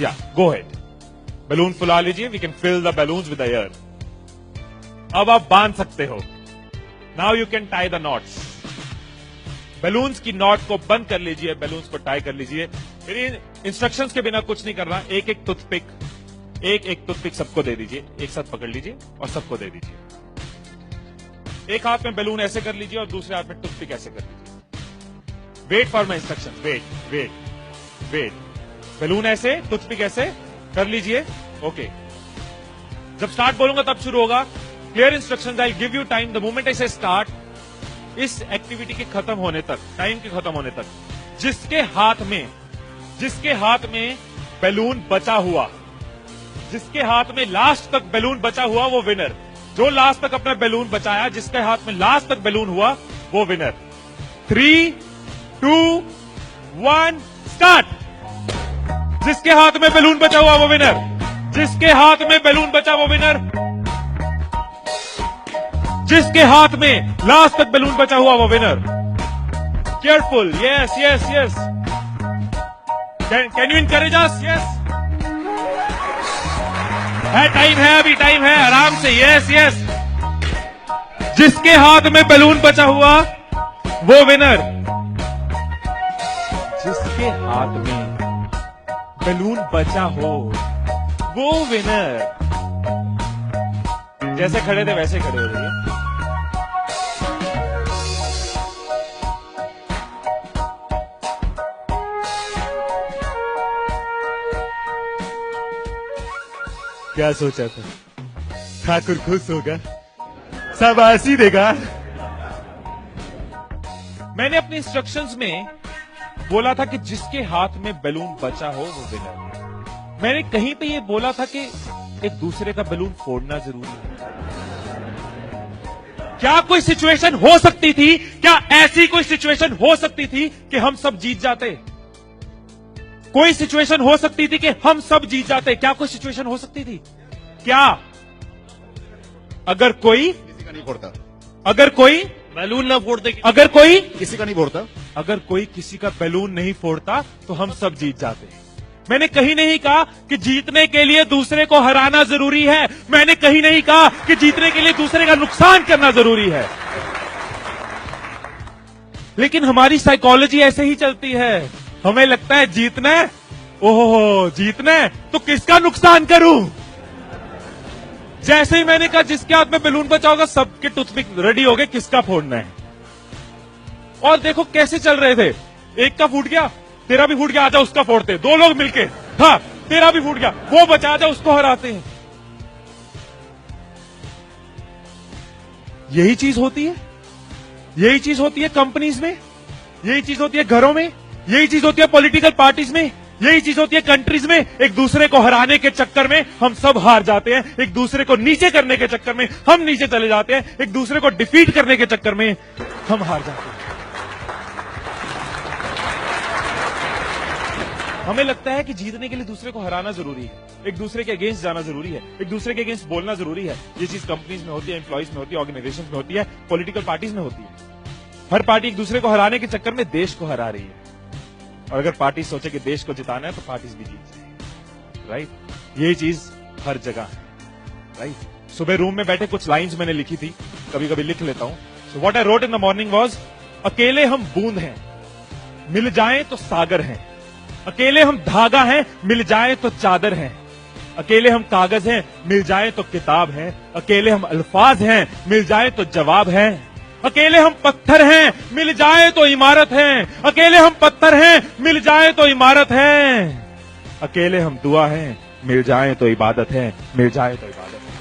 या गो head, balloon फुला लीजिए, we can fill the balloons with air. अब आप बांध सकते हो। Now you can tie the knots. Balloons की नॉट को बंद कर लीजिए, बैलून्स को टाई कर लीजिए। मेरी इंस्ट्रक्शंस के बिना कुछ नहीं करना। एक एक टूथपिक सबको दे दीजिए, एक साथ पकड़ लीजिए और सबको दे दीजिए। एक हाथ में बैलून ऐसे कर लीजिए और दूसरे हाथ में टूथपिक ऐसे कर लीजिए। Wait for my instruction, wait. Balloon ऐसे, टूथपिक ऐसे कर लीजिए। ओके, जब स्टार्ट बोलूंगा तब शुरू होगा। Clear instructions, I give you time the moment I से स्टार्ट। इस एक्टिविटी के खत्म होने तक, टाइम के खत्म होने तक, जिसके हाथ में बैलून बचा हुआ, जिसके हाथ में लास्ट तक बैलून बचा हुआ वो विनर। जो लास्ट तक अपना बैलून बचाया, जिसके हाथ में लास्ट तक बैलून हुआ वो विनर। 3, 2, 1 स्टार्ट। जिसके हाथ में बैलून बचा हुआ वो विनर, जिसके हाथ में बैलून बचा वो विनर, जिसके हाथ में लास्ट तक बैलून बचा हुआ वो winner. Careful, yes. Can you encourage us? Yes, है, टाइम है, अभी टाइम है, आराम से। यस। जिसके हाथ में बैलून बचा हुआ वो विनर, जिसके हाथ में बैलून बचा हो वो विनर। जैसे खड़े थे वैसे खड़े हो जाइए। क्या सोचा था? ठाकुर खुश होगा, शाबाशी देगा। मैंने अपने इंस्ट्रक्शंस में बोला था कि जिसके हाथ में बैलून बचा हो वो विनर। मैंने कहीं पे ये बोला था कि एक दूसरे का बैलून फोड़ना जरूरी है। क्या कोई सिचुएशन हो सकती थी, क्या ऐसी कोई सिचुएशन हो सकती थी कि हम सब जीत जाते? कोई सिचुएशन हो सकती थी कि हम सब जीत जाते? क्या कोई सिचुएशन हो सकती थी? क्या? अगर कोई किसी का नहीं फोड़ता, अगर कोई बैलून ना फोड़ते, अगर कोई किसी का नहीं फोड़ता, अगर कोई किसी का बैलून नहीं फोड़ता तो हम सब जीत जाते। मैंने कहीं नहीं कहा कि जीतने के लिए दूसरे को हराना जरूरी है। मैंने कहीं नहीं कहा कि जीतने के लिए दूसरे का नुकसान करना जरूरी है। लेकिन हमारी साइकोलॉजी ऐसे ही चलती है। हमें लगता है जीतना है, ओहो जीतना है तो किसका नुकसान करूं। जैसे ही मैंने कहा जिसके हाथ में बैलून बचा होगा, सबके टूथपिक रेडी हो गए, किसका फोड़ना है। और देखो कैसे चल रहे थे। एक का फूट गया, तेरा भी फूट गया, आजा उसका फोड़ते। दो लोग मिलके, हाँ तेरा भी फूट गया, वो बचा, आजा उसको हराते हैं। यही चीज होती है, यही चीज होती है कंपनीज में, यही चीज होती है घरों में, यही चीज होती है पॉलिटिकल पार्टीज में, यही चीज होती है कंट्रीज में। एक दूसरे को हराने के चक्कर में हम सब हार जाते हैं, एक दूसरे को नीचे करने के चक्कर में हम नीचे चले जाते हैं, एक दूसरे को डिफीट करने के चक्कर में हम हार जाते हैं। हमें लगता है कि जीतने के लिए दूसरे को हराना जरूरी है, एक दूसरे के अगेंस्ट जाना जरूरी है, एक दूसरे के अगेंस्ट बोलना जरूरी है। ये चीज कंपनीज में होती है, एम्प्लॉइज में होती है, ऑर्गेनाइजेशन में होती है, पॉलिटिकल पार्टीज में होती है। हर पार्टी एक दूसरे को हराने के चक्कर में देश को हरा रही है। और अगर पार्टी सोचे कि देश को जिताना है तो पार्टीज भी जीत जाएगी, राइट। यही चीज हर जगह है, राइट। सुबह रूम में बैठे कुछ लाइंस मैंने लिखी थी, कभी कभी लिख लेता हूं। So what I wrote in the morning was, अकेले हम बूंद हैं, मिल जाएं तो सागर हैं। अकेले हम धागा हैं, मिल जाए तो चादर हैं। अकेले हम कागज हैं, मिल जाए तो किताब हैं। अकेले हम अल्फाज हैं, मिल जाए तो जवाब हैं। अकेले हम पत्थर हैं, मिल जाए तो इमारत है। अकेले हम पत्थर हैं, मिल जाए तो इमारत है। अकेले हम दुआ हैं, मिल जाए तो इबादत है, मिल जाए तो इबादत है।